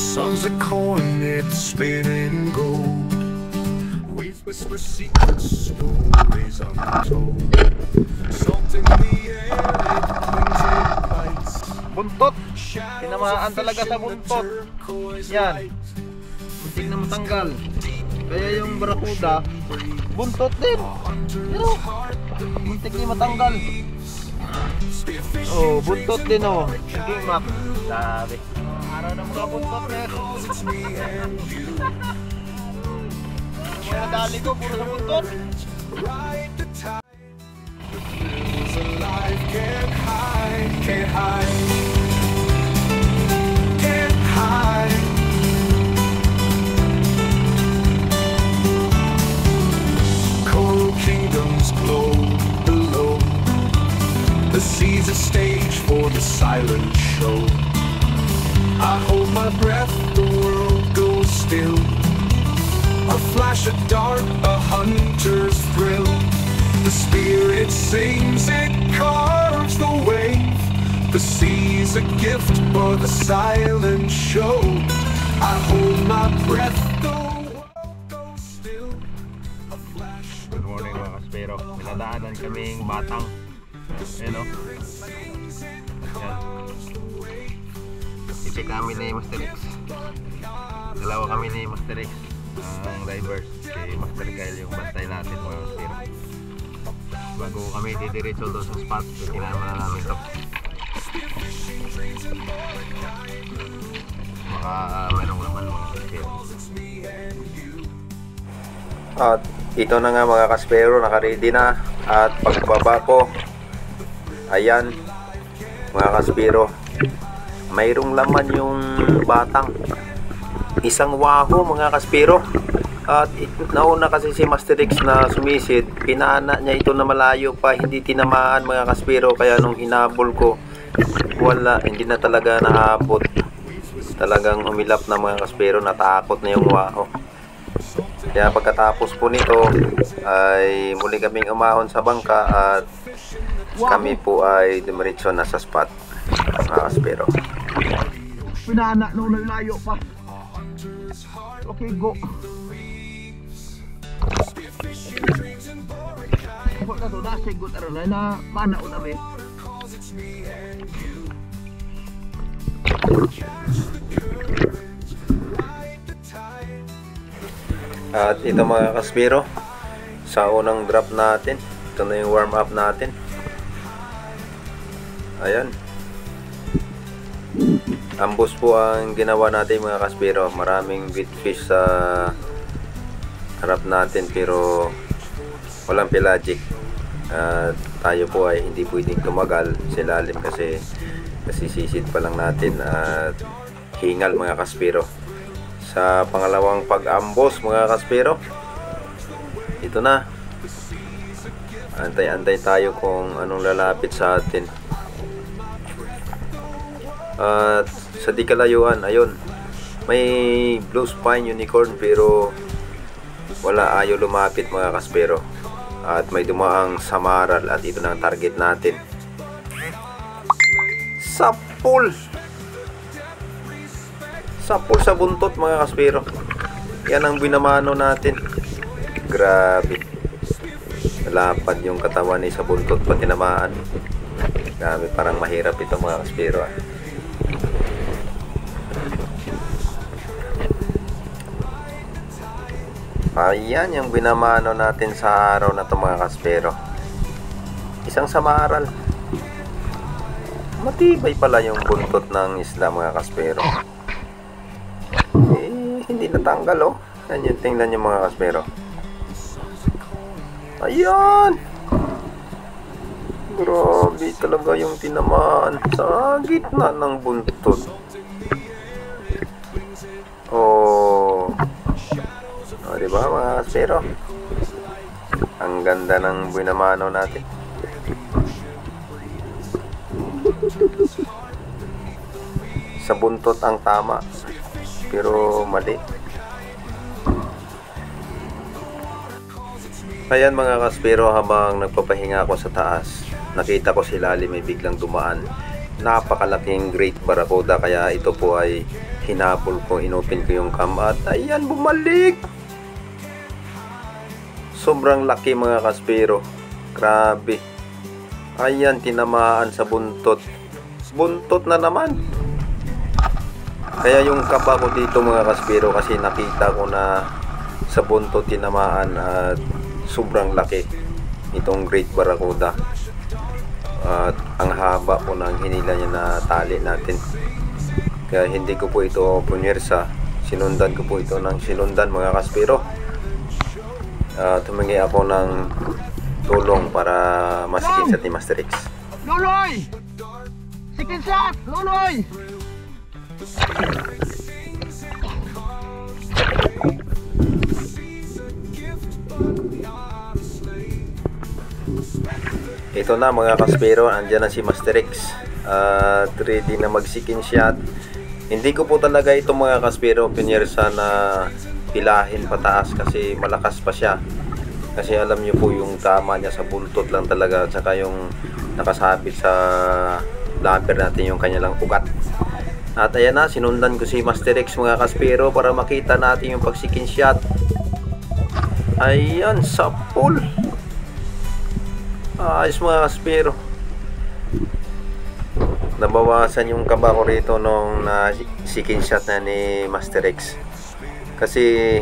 sun's a coin, it's spinning gold. We whisper secrets, stories untold. Salt in the air, it clings in bites. Buntot! Tinamaan talaga sa buntot. Yan. Muntik na matanggal. Kaya yung barakuda, buntot din. Pero, muntik na matanggal. Oh, buntot din oh. Sige, map. Sabi. Araw na mga buntot eh. Mga dali ko, puro sa buntot. Can't hide, can't hide, can't hide. Coral kingdoms glow below. The sea's a stage for the silent show. I hold my breath, the world goes still. A flash, a dart, a hunter's thrill. The spirit sings, it carves the wave. The sea's a gift for the silent show. I hold my breath, the world goes still. A flash. Good morning mga kaspero. Pinadaanan kaming batang. Ayan o. I-check namin na yung Master X. Dalawa kami ni Master X. Ang divers. Kay Master Kyle yung bantay natin mga kaspero. Bago kami didiretso doon sa spot, kinama na namin ito. Baka merong laman mga kaspero. At ito na nga mga kaspero, naka-ready na. At pagbaba ko, ayan mga kaspero, mayroong laman yung batang. Isang waho mga kaspero. At nauna kasi si Master X na sumisid, pinaana niya ito na malayo pa, hindi tinamaan mga kaspero. Kaya nung hinabol ko, wala, hindi na talaga naabot. Talagang umilap na mga kaspero, natakot na yung waho. Kaya pagkatapos po nito ay muli kaming umahon sa bangka at kami po ay dumiretso na sa spot mga kaspero. Pinana nung layo pa. Okay, go. Kapag na ito, nasigot aron na mana o namin. At ito mga kaspero, sa unang drop natin, ito na yung warm up natin. Ayan, ambos po ang ginawa natin mga kaspero. Maraming big fish sa harap natin pero walang pelagic. Tayo po ay hindi pwedeng tumagal sa ilalim kasi sisid pa lang natin at hingal mga kaspero. Sa pangalawang pag-ambos mga kaspero, ito na, antay-antay tayo kung anong lalapit sa atin. At sa di kalayuan, ayun, may blue spine unicorn pero wala, ayaw lumapit mga kaspero. At may dumaang samaral at ito na ang target natin. Sapul! Sapul sa buntot mga kaspero. Yan ang binamano natin. Grabe. Nalapad yung katawan ni sa buntot pati namaan. Grabe, parang mahirap ito mga kaspero. Ayan yung binamano natin sa araw na ito mga kaspero. Isang samaral. Matibay pala yung buntot ng isla mga kaspero. Hindi natanggal oh. Yan yung tingnan yung mga kaspero. Ayan. Grabe talaga yung tinamaan sa gitna ng buntot. Oh, diba mga kaspero? Ang ganda ng binamano natin. Sa buntot ang tama pero mali. Ayan mga kaspero, habang nagpapahinga ako sa taas, nakita ko si lalim may biglang dumaan. Napakalaking great barracuda, kaya ito po ay hinabol ko, inopen ko yung cam at ayan, bumalik. Sobrang laki mga kaspero, grabe. Ayan, tinamaan sa buntot. Buntot na naman. Kaya yung kaba ko dito mga kaspero, kasi nakita ko na sa buntot tinamaan at sobrang laki itong Great Barracuda. At ang haba po ng hinila niya na tali natin. Kaya hindi ko po ito punyersa. Sinundan ko po ito ng sinundan mga kaspero. Tumingi ako ng tulong para masikinsat ni Master X. Luloy! Sikinsat! Luloy! Ito na mga kaspero, andyan na si Master X at ready na mag-sikin shot. Hindi ko po talaga ito mga kaspero pinyersa na pilahin pataas kasi malakas pa siya. Kasi alam nyo po yung tama niya sa buntot lang talaga at saka yung nakasabit sa lumber natin yung kanyang ugat. At ayan na, sinundan ko si Master X mga kaspero para makita natin yung pag-sikin shot. Ayan, sa pool. Ayos mga kaspero. Nabawasan yung kaba ko rito nung na-sikin shot na ni Master X. Kasi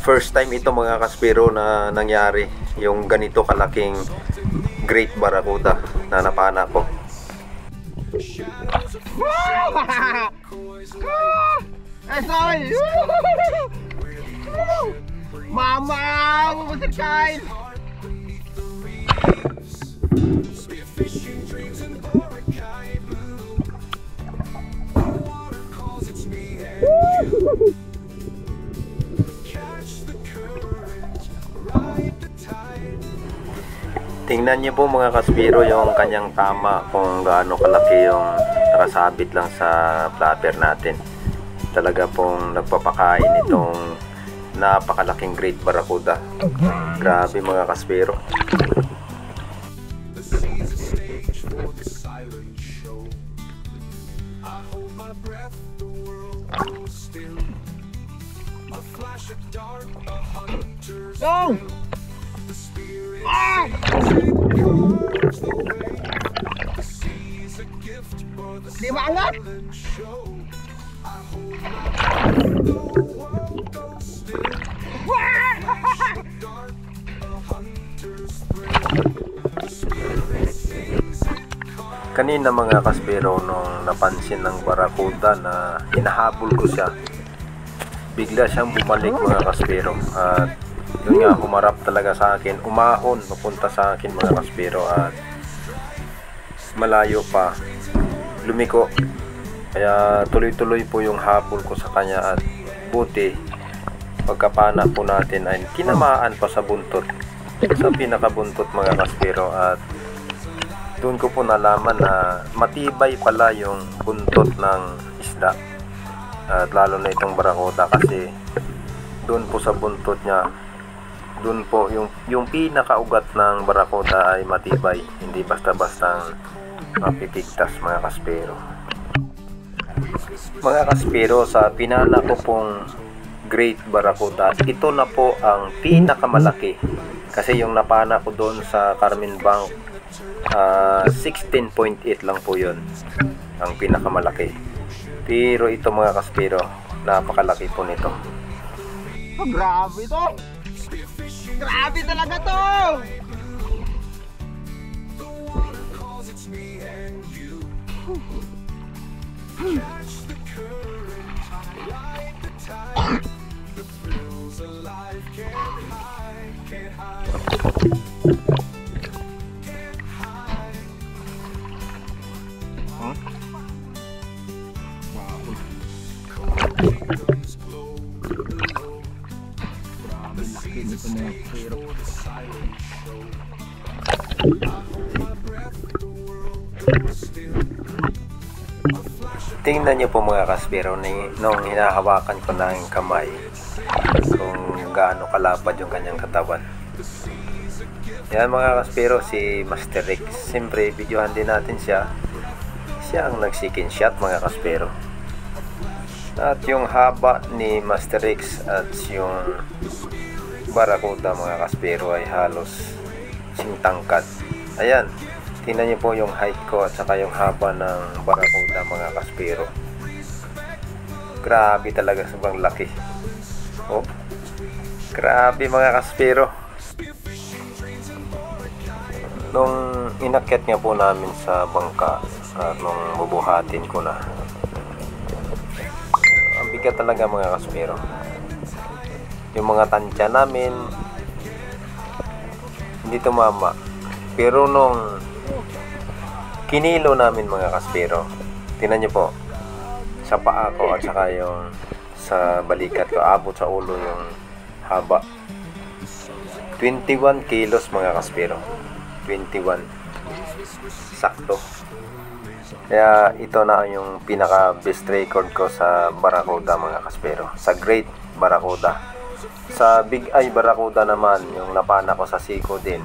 first time ito mga kaspero na nangyari yung ganito kalaking Great Barracuda na napana ko. Sorry! Mama! Mamasir kain! Tingnan niyo po mga kaspero yung kanyang tama kung gaano kalaki yung nakasabit lang sa flapper natin. Talaga pong nagpapakain itong napakalaking Great Barracuda. Grabe mga kaspero. Go! Ah! Di banget! Kanina mga kaspero nung napansin ng Barracuda na hinahabol ko siya, bigla siyang bumalik mga kaspero at yun nga, humarap talaga sa akin, umahon papunta sa akin mga kaspero at malayo pa, lumiko. Kaya tuloy-tuloy po yung habol ko sa kanya at buti pagkapana po natin ay tinamaan pa sa buntot, sa pinakabuntot mga kaspero. At doon ko po nalaman na matibay pala yung buntot ng isda, at lalo na itong Barracuda kasi doon po sa buntot niya, doon po yung pinakaugat ng Barracuda ay matibay, hindi basta-bastang mapipigtas mga kaspero. Mga kaspero, sa pinana ko pong Great Barracuda, ito na po ang pinakamalaki kasi yung napana ko doon sa Carmen Bank 16.8 lang po yun ang pinakamalaki. Pero ito mga kaspero, napakalaki po nito. Oh, grabe to! Grabe talaga to! Tingnan niyo po mga kaspero, nung hinahawakan ko ng kamay kung gaano kalapad yung kanyang katawan. Yan mga kaspero, si Master X. Siyempre, videohan din natin siya. Siya ang nagsikin shot mga kaspero. At yung haba ni Master X at yung Barracuda mga kaspero ay halos singtangkad. Ayan, tingnan niyo po yung height ko at saka yung haba ng Barracuda mga kaspero. Grabe talaga, sobrang laki. Oh, grabe mga kaspero. Nung inakyat nga po namin sa bangka at nung bubuhatin ko na, ang bigat talaga mga kaspero. Yung mga tansya namin hindi tumama, pero nung kinilo namin mga kaspero, tingnan nyo po sa paa ko at saka yung sa balikat ko, abot sa ulo yung haba. 21 kilos mga kaspero, 21 sakto. Kaya ito na yung pinaka best record ko sa Barracuda mga kaspero, sa Great Barracuda. Sa Big Eye Barracuda naman, yung napana ko sa Seco din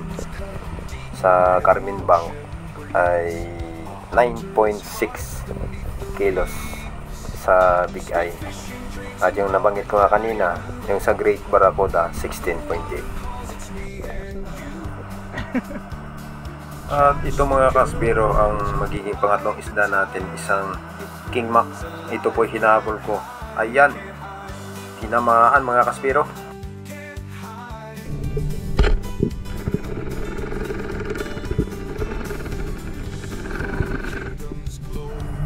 sa Carmen Bank ay 9.6 kilos sa Big Eye. At yung nabanggit ko nga kanina, yung sa Great Barracuda, 16.8. At ito mga kaspero, ang magiging pangatlong isda natin, isang King Mac. Ito po hinabol ko. Ayan, tinamaan mga kaspero.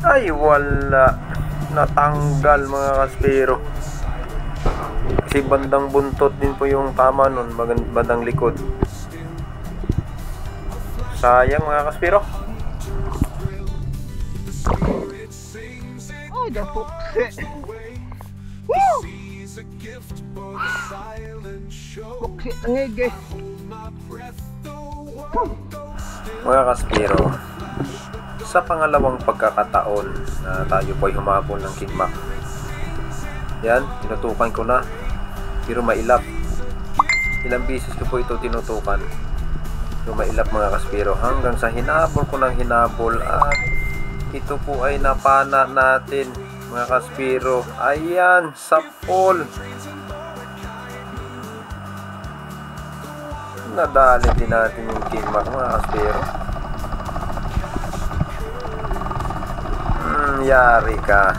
Ay wala, natanggal mga kaspero. Kasi bandang buntot din po yung tama nun, bandang likod. Sayang mga kaspero. Oh, dapok. Woo! Buksit ang ege. Mga kaspero, sa pangalawang pagkakataon na tayo po ay humabol ng King Mac, yan, tinutukan ko na, pero mailap. Ilang beses ko po ito tinutukan, pero mailap mga kaspero, hanggang sa hinabol ko ng hinabol at ito po ay napana natin mga kaspero. Ayan, sa pool. Nadali din natin yung King Mac mga kaspero. Yari ka.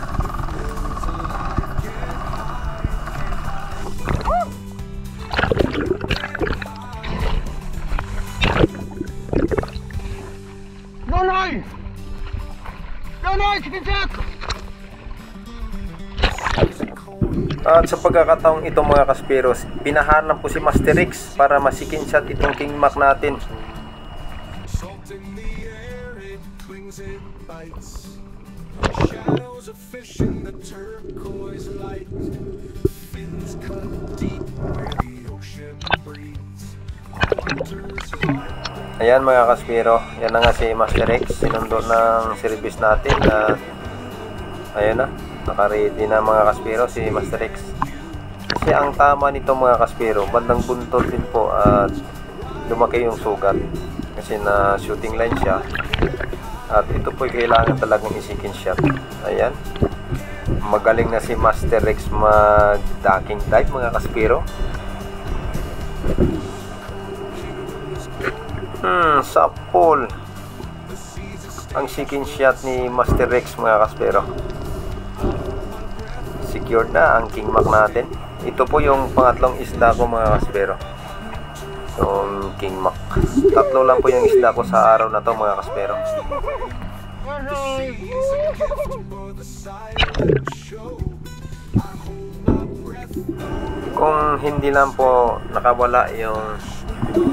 Nonoy! Nonoy, sikinsak! At sa pagkakataong ito mga kaspero, pinahanap ko si Master X para masikinshot itong King Mac natin. Shadows of fish in the turquoise light. Fins cut deep where the ocean breathes. Ayan mga kaspero, yan na nga si Master X, sinundo ng service natin at ayan na, naka-ready na mga kaspero si Master X. Kasi ang tama nito mga kaspero, bandang buntot din po at lumaki yung sugat kasi na shooting line siya. At ito po kailangan talagang isikin shot. Ayan, magaling na si Master X mag ducking dive mga kaspero. Sa pool ang sikin shot ni Master X mga kaspero. Secured na ang King Mac natin. Ito po yung pangatlong isda ko mga kaspero, yung King Mac. Tatlo lang po yung isda ko sa araw na to mga kaspero. Kung hindi lang po nakawala yung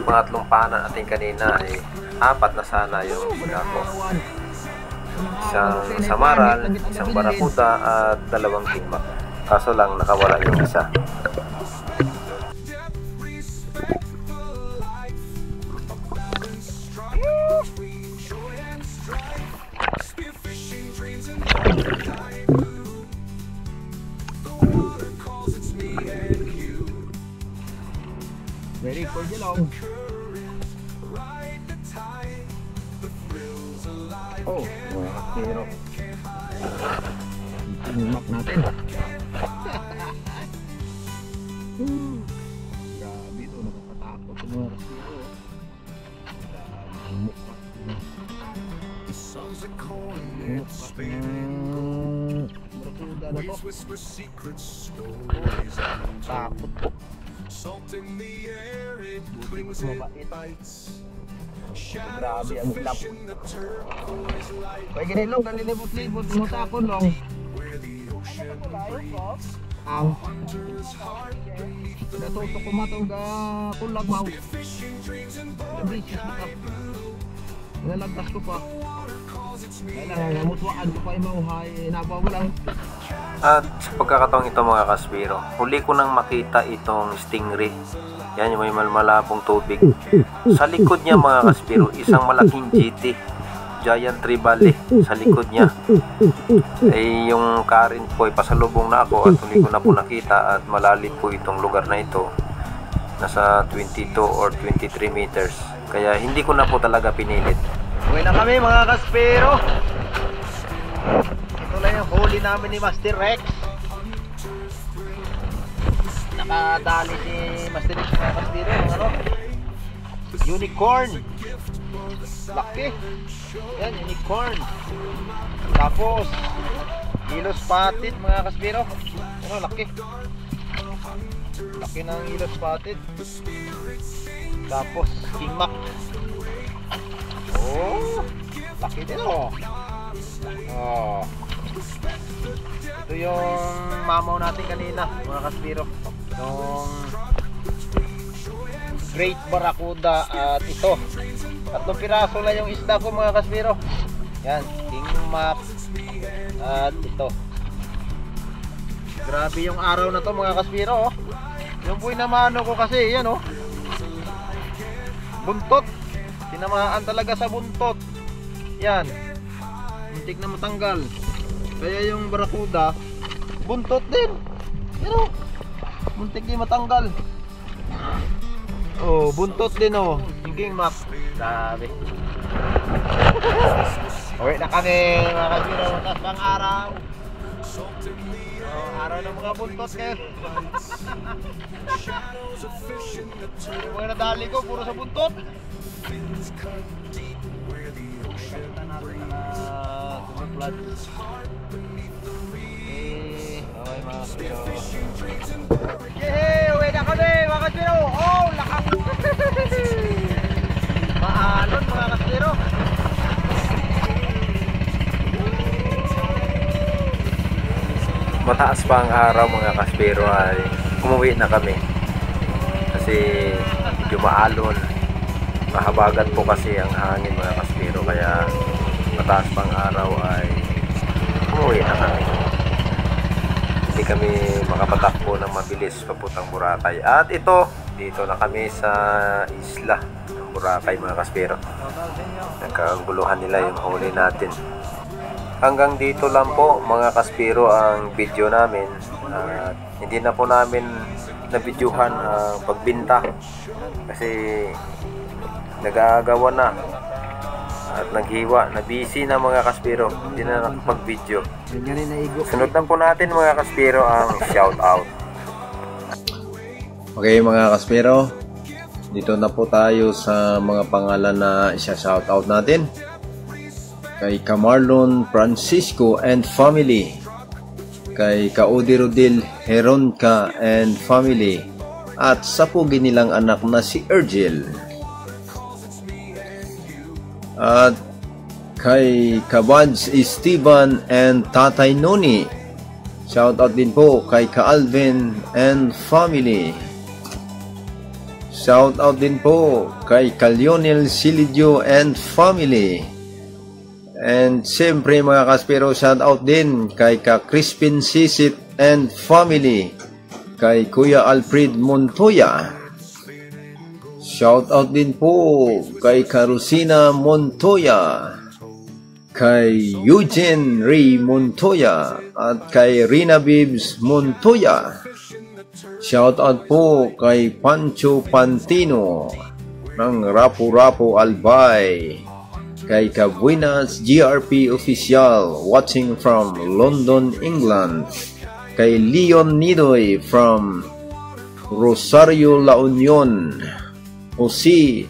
pangatlong pana natin kanina, ay apat na sana yung isda ko. Isang samaral, isang Barracuda at dalawang King Mac. Kaso lang nakawala yung isa. Ready for the long. Oh, mga kaspero. map natin. Grabe ito, nakakatakot yung mga kasiro. Mukha. The songs are calling it Barakuda na to. whisper secret stories and Takot po. salt in the air, it clings, it bites. Grabe ang lap. In the turquoise light Kaya ganilong, nalilibot-libot mo takon long. where the ocean breathes. Ang Hunter's heart beneath the natuto ko matong ga kulag mau. fishing dreams and Nablisis mo ka. Nalagtas ko pa. Kailangan namutwaan ko pa yung mauhay. Nabawa mo lang. At sa pagkakataong ito mga kaspiro, huli ko nang makita itong stingray. Yan yung may malmalapong tubig. Sa likod niya mga kaspiro, isang malaking GT, giant trevally sa likod niya. Eh yung current po ay pasalubong na ako at huli ko na po nakita at malalim po itong lugar na ito. Nasa 22 or 23 meters. Kaya hindi ko na po talaga pinilit. Uwi na kami mga kaspero. Ito lang yung huli namin ni Master Rex. Nakadali si Master Rex mga kaspero. Ano? Unicorn. Laki. Yan, unicorn. Tapos yellow spotted mga kaspero. Ano, laki. Laki ng yellow spotted. Tapos king mac. Oh, laki din oh. Oh. Ito yung mamaw natin kanina mga kaspiro. Yung Great Barracuda at ito. Tatlong piraso na yung isda ko mga kaspiro. Yan, king mac at ito. Grabe yung araw na to mga kaspiro oh. Yung buhay na mano ko kasi yan oh. Buntot. Tinamaan talaga sa buntot. Yan. Muntik na matanggal. Kaya yung Barracuda buntot din. Yan oh. Muntik din matanggal. Oh, buntot din oh. King map. Sabi. Uwi na kami mga kasiro. Matas pang araw. Oh, araw ng mga buntot ngayon. Yung mga nadali ko puro sa buntot. Kalitan natin na tumuplat. Okay mga kasiro. Yehey! Uwi na kami mga kasiro. Oh! Lakang! Maalon mga kasiro. Mataas pa ang araw mga kaspero ay umuwi na kami kasi medyo maalon, mahabagat po kasi ang hangin mga kaspero, kaya mataas pa ang araw ay umuwi na kami. Hindi kami makapatakbo ng mabilis papuntang Boracay. At ito, dito na kami sa isla ng Boracay mga kaspero. Nagkaguluhan nila yung huli natin. Hanggang dito lang po mga kaspiro ang video namin. Hindi na po namin nabidyuhan ang pagbinta kasi nagagawa na at naghiwa, na busy na mga kaspiro, hindi na nakapag-video. Sunod lang po natin mga kaspiro ang shout out. Okay mga kaspiro, dito na po tayo sa mga pangalan na isa-shout out natin. Kay Camarlon Francisco and family, kay Kaudi Rodil Heronca and family, at sa pugi nilang anak na si Ergel, at kay Kabads Esteban and Tatay Noni. Shout out din po kay Kaalvin and family. Shout out din po kay Lionel Silidio and family. And siyempre mga kaspero, shout out din kay Ka Crispin Sisit and family, kay Kuya Alfred Montoya. Shout out din po kay Carusina Montoya, kay Eugene Ray Montoya, at kay Rina Bibs Montoya. Shout out po kay Pancho Pantino ng Rapu-Rapu Albay. kay Kabuenas GRP Official watching from London, England, kay Leon Nidoy from Rosario, La Union, Jose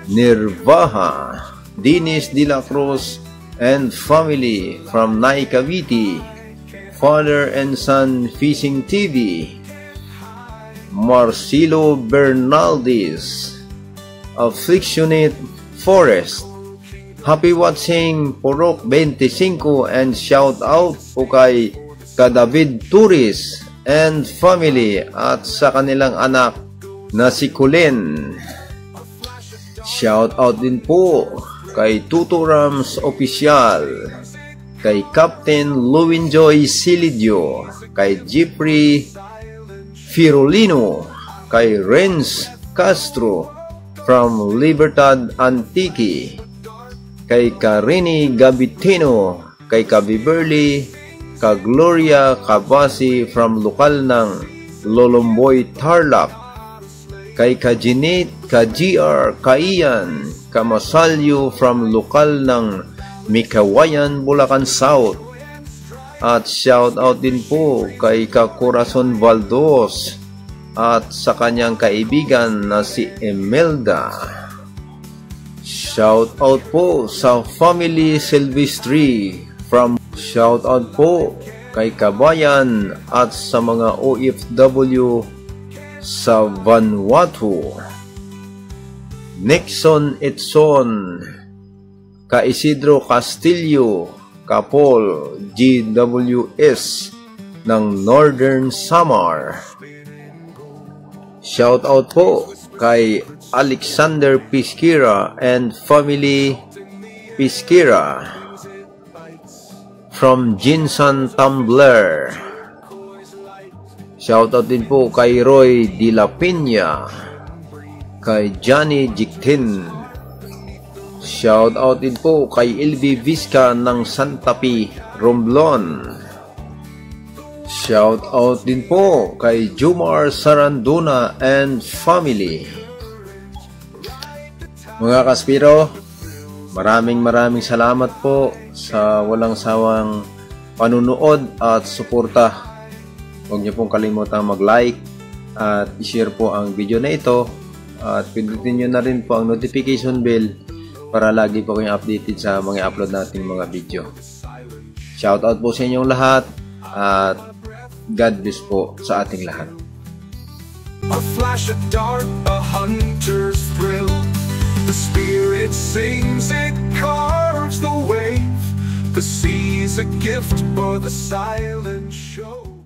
Nirvaha, Dennis De La Cruz and family from Nay Cavite, Father and Son Fishing TV, Marcelo Bernaldez, Afflictionate Forest. Happy watching Purok 25 and shout out po kay David Turis and family at sa kanilang anak na si Colin. Shout out din po kay Tuto Rams Official, kay Captain Luwinjoy Silidio, kay Jeffrey Firolino, kay Renz Castro from Libertad Antique, kay Karini Gabitino, kay Kabiberly, ka Gloria Cabasi from lokal ng Lolomboy Tarlac, kay Kajinet, ka GR Kaiyan, ka Masalyo from lokal ng Mikawayan, Bulacan South. At shout out din po kay ka Corazon Valdos at sa kanyang kaibigan na si Emelda. Shout out po sa family Silvestri from shout out po kay Kabayan at sa mga OFW sa Vanuatu. Nixon Edson, ka Isidro Castillo, ka Paul GWS ng Northern Samar. Shout out po kay Alexander Pisquira and family Pisquira from Jinsan Tumbler. Shout out din po kay Roy De La Peña, kay Johnny Jiktin. Shout out din po kay LB Vizca ng Santa Fe, Romblon. Shout out din po kay Jumar Saranduna and family. Mga kaspiro, maraming salamat po sa walang sawang panunood at suporta. Huwag niyo pong kalimutang mag-like at i-share po ang video na ito at pindutin niyo na rin po ang notification bell para lagi po kayong updated sa mga upload nating mga video. Shout out po sa inyong lahat at God bless po sa ating lahat. A flash, a dart, a hunter's thrill. The spirit sings, it carves the wave. The sea's a gift for the silent show.